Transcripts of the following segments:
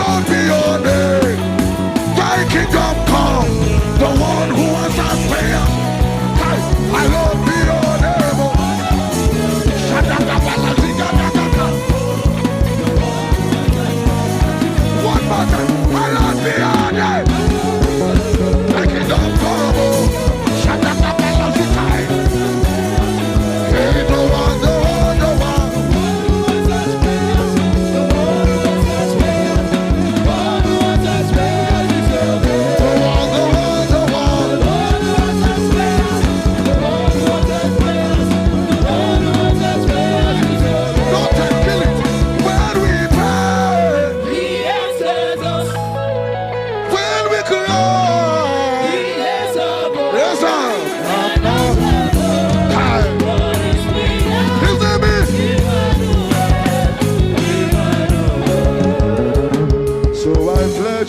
Hallowed be your name. Thy kingdom come. The one who answers prayer. Hallowed be your name. One more time. Hallowed be your name. Thy kingdom come. Hey, the one, the one, the one.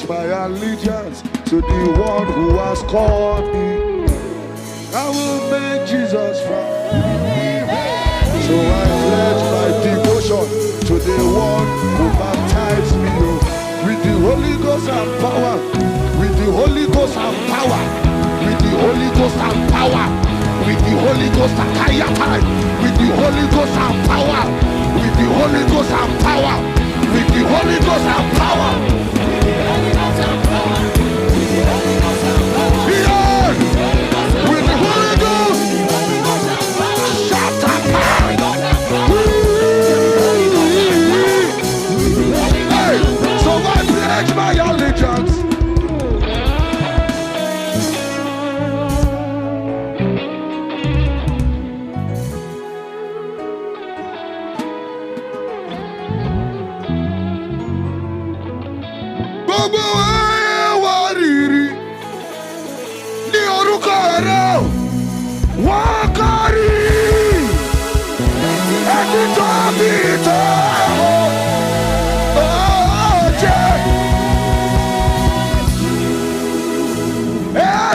My allegiance to the one who has called me. I will make Jesus from. So I pledge my devotion to the one who baptized me with the Holy Ghost and power, with the Holy Ghost and power, with the Holy Ghost and power, with the Holy Ghost and power, with the Holy Ghost and power, with the Holy Ghost and power, with the Holy Ghost and power. My allegiance. Gbogbo wariri ní orúkọ rẹ̀ wọ́n kárí ẹni tó bí tó.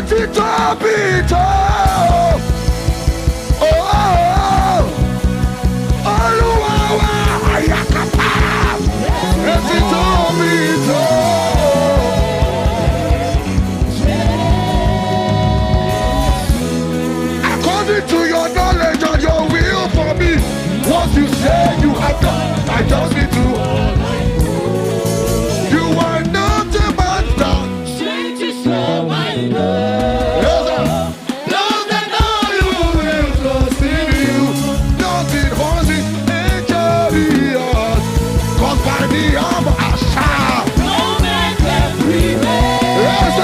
Tito Pito, oh, Oluwawa Ayakapa, Tito Pito. According to your knowledge and your will for me, what you say you have done, I just need to. You are not a man down. Change is so my love. By the arm I shall. No man can prevail. Yes,